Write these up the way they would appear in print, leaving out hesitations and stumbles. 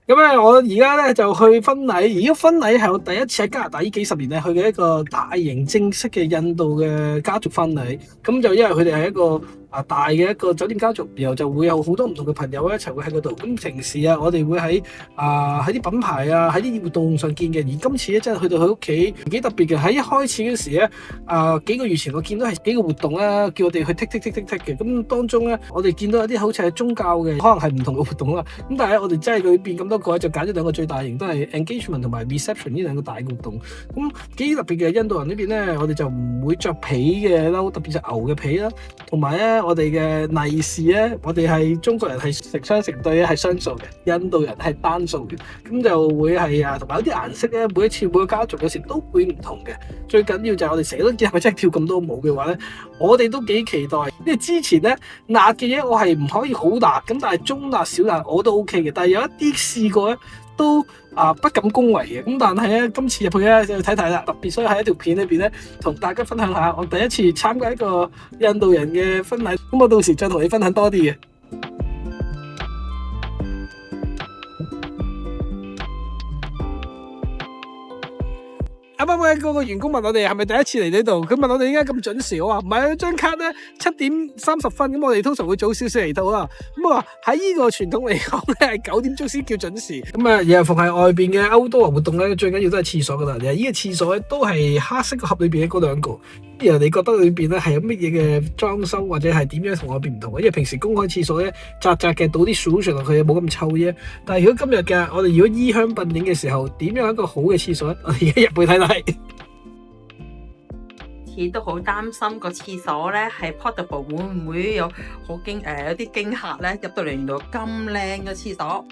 咁咧，我而家咧就去婚禮，而家婚禮係我第一次喺加拿大呢幾十年嚟去嘅一個大型正式嘅印度嘅家族婚禮。咁就因為佢哋係一個大嘅一個酒店家族，然後就會有好多唔同嘅朋友一齊會喺嗰度。咁平時我哋會喺啲品牌喺啲活動上見嘅。而今次咧真係去到佢屋企幾特別嘅。喺一開始嗰時咧，幾個月前我見到係幾個活動啦，叫我哋去剔嘅。咁當中咧，我哋見到有啲好似係宗教嘅，可能係唔同嘅活動啦。咁但係我哋真係裏邊咁多個，就揀咗兩個最大型，都係 engagement 同埋 reception 呢兩個大活動。咁幾特別嘅。印度人呢邊咧，我哋就唔會着皮嘅褸，特別就牛嘅皮啦。同埋咧，我哋嘅利是咧，我哋係中國人係成雙成對咧，係雙數嘅；印度人係單數嘅。咁就會係同埋有啲顏色咧，每一次每個家族有時都會唔同嘅。最緊要就係我哋成日都見係咪真係跳咁多舞嘅話咧，我哋都幾期待。因為之前咧辣嘅嘢我係唔可以好辣，咁但係中辣小辣我都 OK 嘅。但係有一啲試過咧都不敢恭維嘅。咁但係咧今次入去咧就睇睇啦，特別所以喺一條片裏邊咧同大家分享下我第一次參加一個印度人嘅婚禮。咁我到時再同你分享多啲嘅。啱啱嗰個員工問我哋係咪第一次嚟呢度，佢問我哋點解咁準時，我話唔係啊，張卡咧7:30，咁我哋通常會早少少嚟到啦。咁我話喺呢個傳統嚟講咧，係9點鐘先叫準時。咁然後逢係外邊嘅outdoor活動咧，最緊要都係廁所噶啦。而呢個廁所咧都係黑色個盒裏邊嘅嗰兩個。然後你覺得裏邊咧係有乜嘢嘅裝修或者係點樣同外邊唔同嘅？因為平時公開廁所咧窄窄嘅，倒啲 solution 落去冇咁臭啫。但係如果今日嘅我哋如果衣香鬢影嘅時候，點樣一個好嘅廁所咧？我哋而家入去睇睇。都好擔心個廁所咧係 portable， 會唔會有有啲驚嚇咧？入到嚟原來咁靚嘅廁所，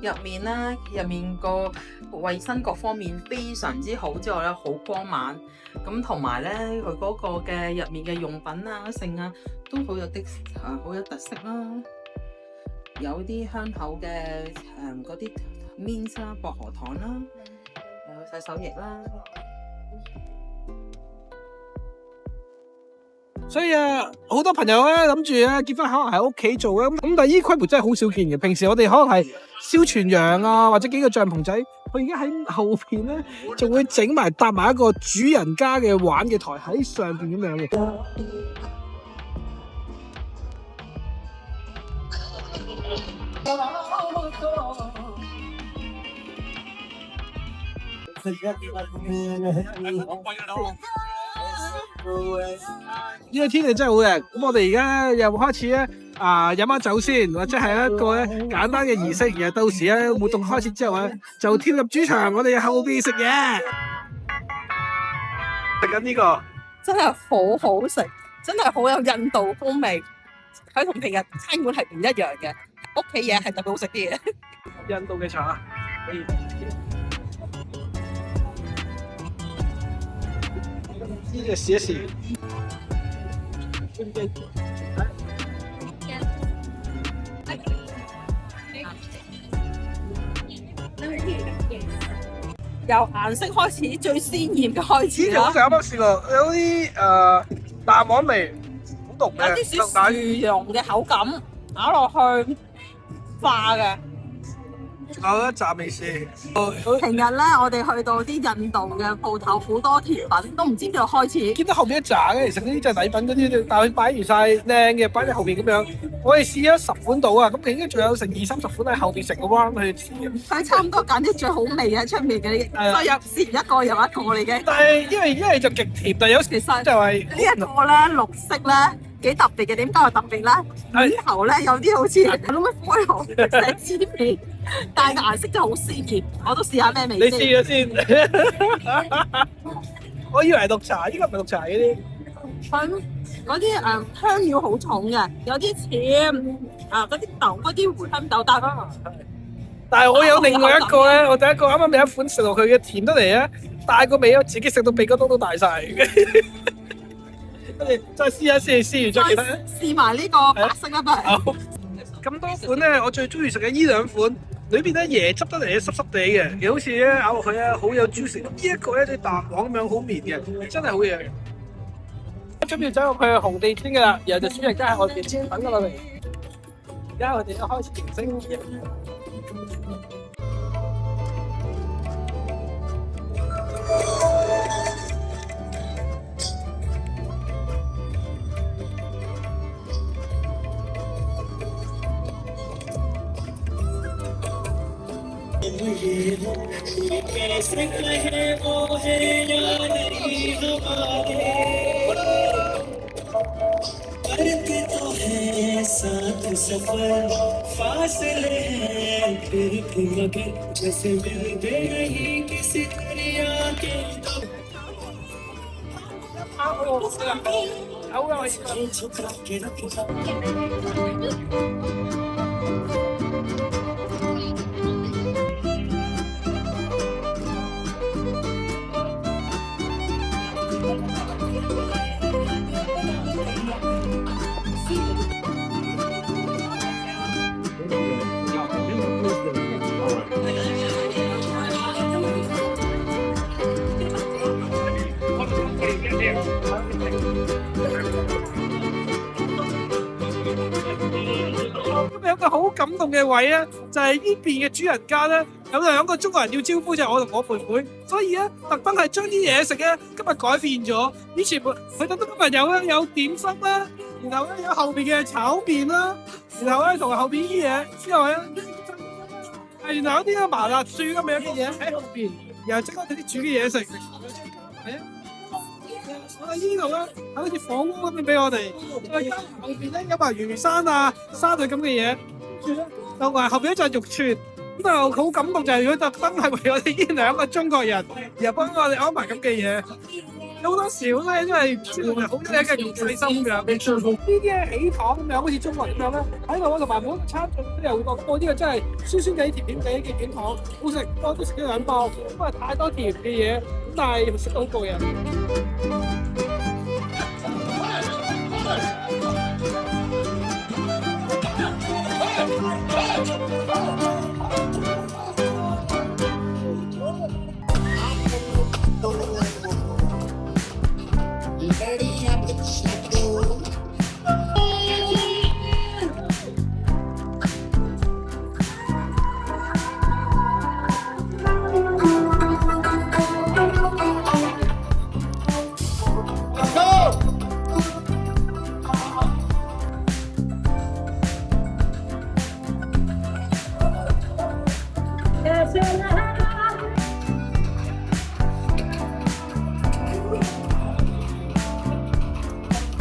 入面個衛生各方面非常之好，之外咧好光猛，咁同埋咧佢嗰個嘅入面嘅用品剩都好有好有特色啦，有啲香口嘅嗰啲 mint 薄荷糖啦，有洗手液啦。所以好多朋友咧諗住結婚可能喺屋企做啦，咁但係呢規模真係好少見嘅。平時我哋可能係燒全羊或者幾個帳篷仔，佢而家喺後邊咧仲會整埋搭埋一個主人家嘅玩嘅台喺上邊咁樣嘅。呢個天氣真係好靚，咁我哋而家又開始咧飲下酒先，或者係一個咧簡單嘅儀式。然後到時咧活動開始之後咧就跳入主場，我哋後邊食嘢，食緊呢個真係好好食，真係好有印度風味。佢同平日餐館係唔一樣嘅，屋企嘢係特別好食啲嘅。印度嘅茶可以。呢隻試一試，由顏色開始，最鮮豔嘅開始啦。呢隻好食，啱啱試過，有啲蛋黃味，好濃嘅，有啲少薯蓉嘅口感，咬落去化嘅。仲有一紮未試。平日咧，我哋去到啲印度嘅鋪頭，好多甜品都唔知邊度開始。見到後邊一紮嘅，其實呢啲就係禮品嗰啲，但係佢擺完晒靚嘅，擺喺後邊咁樣。我哋試咗10款到啊，咁應該仲有成20-30款喺後邊成個 round 去試嘅。佢差唔多揀啲最好味喺出面嘅，所以試完一個又一個嚟嘅。但係因為就極甜，但係有時就係呢一個咧綠色咧幾特別嘅，點解話特別咧？之後咧有啲好似諗乜灰紅石之味，但係個顏色真係好鮮豔。我都試下咩味先。你試咗先。我以為係綠茶，依家唔係綠茶嗰啲。嗰啲香料好重嘅，有啲似嗰啲豆嗰啲茴香豆，但係我有另外一個咧，我第一個啱啱有一款食落去嘅甜得嚟咧，但係個味我自己食到鼻哥窿都大晒。跟住再試下先，試完再其他。試埋呢個白色啊嘛。咁多款咧，我最中意食嘅呢兩款，裏邊咧椰汁得嚟咧濕濕地嘅，又好似咧咬落去咧好有 juice。呢一個咧啲蛋黃咁樣好綿嘅，真係好嘢。準備走入去紅地毯噶啦，然後就主人家喺外邊等緊我哋。而家我哋就開始迎新。कैसे कहे वो है या नहीं हमारे करते तो है साथ सफर फासले हैं फिर भी मगर जैसे मिलते नहीं किसी दरिया के झुका के रखा咁有個好感動嘅位咧，就係呢邊嘅主人家咧，有兩個中國人要招呼，就係我同我妹妹，所以咧特登係將啲嘢食咧今日改變咗。以前佢特登今日有點心啦，然後咧有後邊嘅炒麵啦，然後咧同埋後邊啲嘢之後咧，係然後有啲麻辣豬咁樣嘅嘢喺後邊，然後即刻整啲煮嘅嘢食。係啊！我喺呢度咧，好似房屋咁樣俾我哋，再加後邊咧有埋魚生啊、沙律咁嘅嘢，跟住咧就埋後邊一隻肉串，咁就好感動就係佢特登係為我哋呢兩個中國人，然後幫我哋安排咁嘅嘢。有好多時咧，因為好多嘢嘅用細心㗎。呢啲係喜糖咁樣，好似中國人咁樣咧，喺度同埋每個餐都有個。不過呢個真係酸酸地、甜甜地嘅軟糖，好食。我都食咗2包，因為太多甜嘅嘢，咁但係食到好過癮。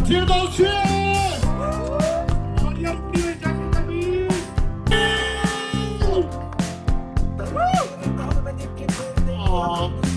听到去。哦。